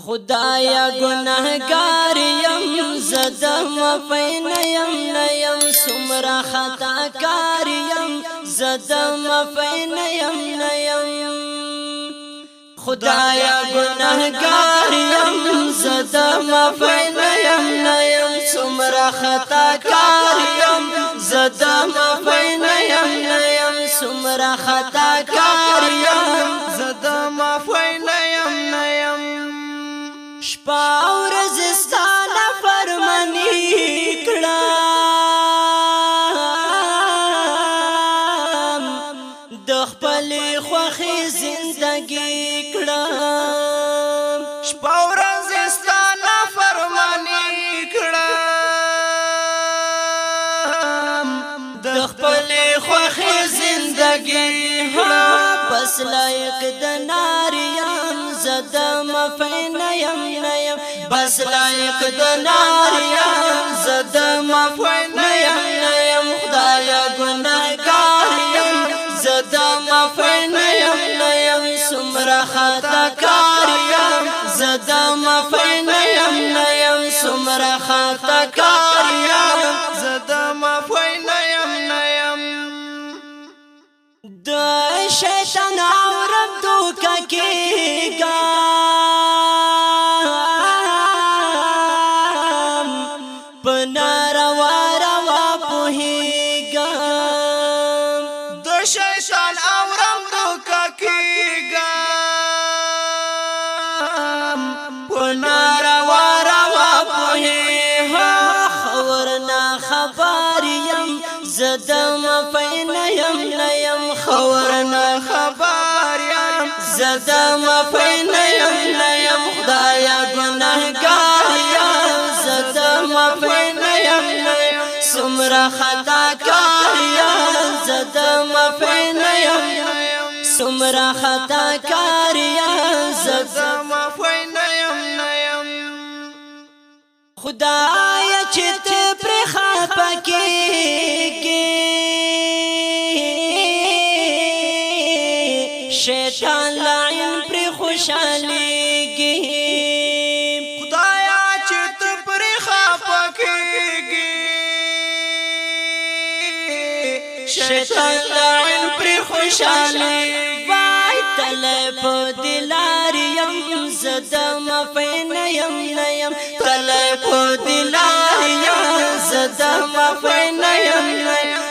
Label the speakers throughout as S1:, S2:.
S1: خدایا گناہگار یم زدم فین یم سمرا خطا کار یم زدم فین یم خدایا گناہگار یم زدم فین یم سمرا خطا کار یم زدم فین یم سمرا خطا کار یم
S2: زدم فین یم
S1: شپا ورځ ستانه فرمانی کړم د خپل خوښي زندگی کړم
S2: شپا ورځ ستانه فرمانی کړم
S1: د خپل خوښي زندگی بس لایق د ناریم زدم فین یم بس لایق د ناریم زدم فین یم خدایا گناہگار یم زدم فین یم سمرا خطا کار یم زدم فین یم سمرا خطا کار یم
S2: زدم فین یم
S1: د شیطان اورم دوکا کېږم په ناروا روا پوهېږم
S2: د شیطان اورم دوکا کېږم
S1: په ناروا روا پوهېږم خور نه خبر یم زدم فین یم خور نه
S2: خبر یم
S1: زدم فین یم خدایا گناہگار یم زدم فین یم سمرا خطا کار یم زدم فین یم سمرا خطا کار یم
S2: زدم فین یم
S1: خدایا چې ته پر خپه کېږې شیطان لعن پر خوشحالیږي
S2: خدایا چې ته پر خپه کېږې
S1: شیطان لعن پر خوشحالیږي وای تله په دلار یم زدم فین یم تله په دلار یم زدم فین یم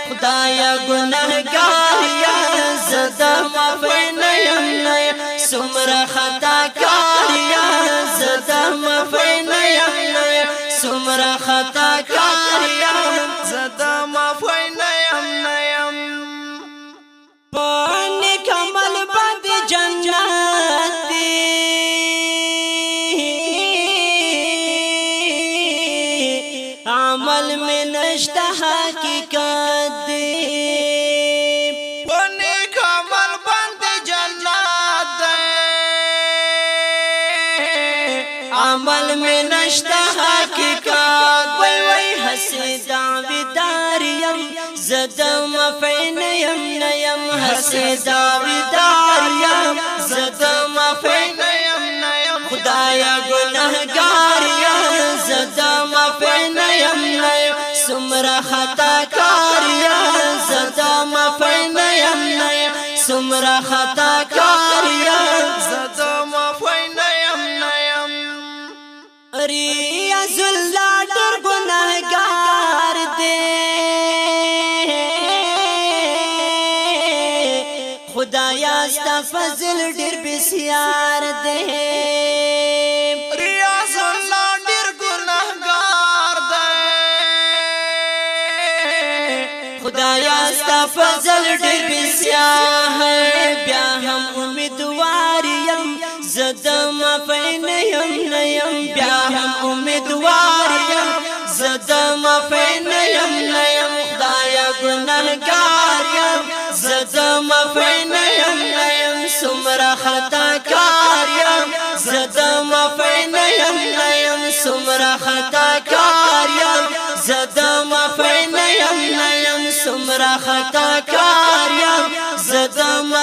S1: خدایا گناہگار یم زدم فین یم سمرا خطا کار یم زدم فین یم سمرا خطا کار یم
S2: زدم فین یم
S1: پانی کمل بند جنت دی عمل میں نشتا حقیقت دی
S2: پانی کمل بند جنت دی
S1: عمل میں نشتا حقیقت وی وی حسی دعویدار یم زدم فین یم حسی دعویدار یم زدم فین
S2: یم
S1: خدایا گناہگار یم زدم فین یم سمرا خطا کار یم زدم فین یم سمرا خطا کار یم
S2: زدم فین یم
S1: ریاض اللہ ډېر گناہگار دی خدایا ستا فضل ډېر بسیار دی
S2: ریاض اللہ ډېر گناہگار دی
S1: خدایا ستا فضل ډېر بسیار ہے بیا هم امیدوار یم زدم فین یم بیا هم امیدوار یم زدم فین یم خدایا گناہگار یم زدم فین یم سمرا خطا کار یم زدم فین یم سمرا خطا کار یم زدم فین یم سمرا خطا کار یم زدم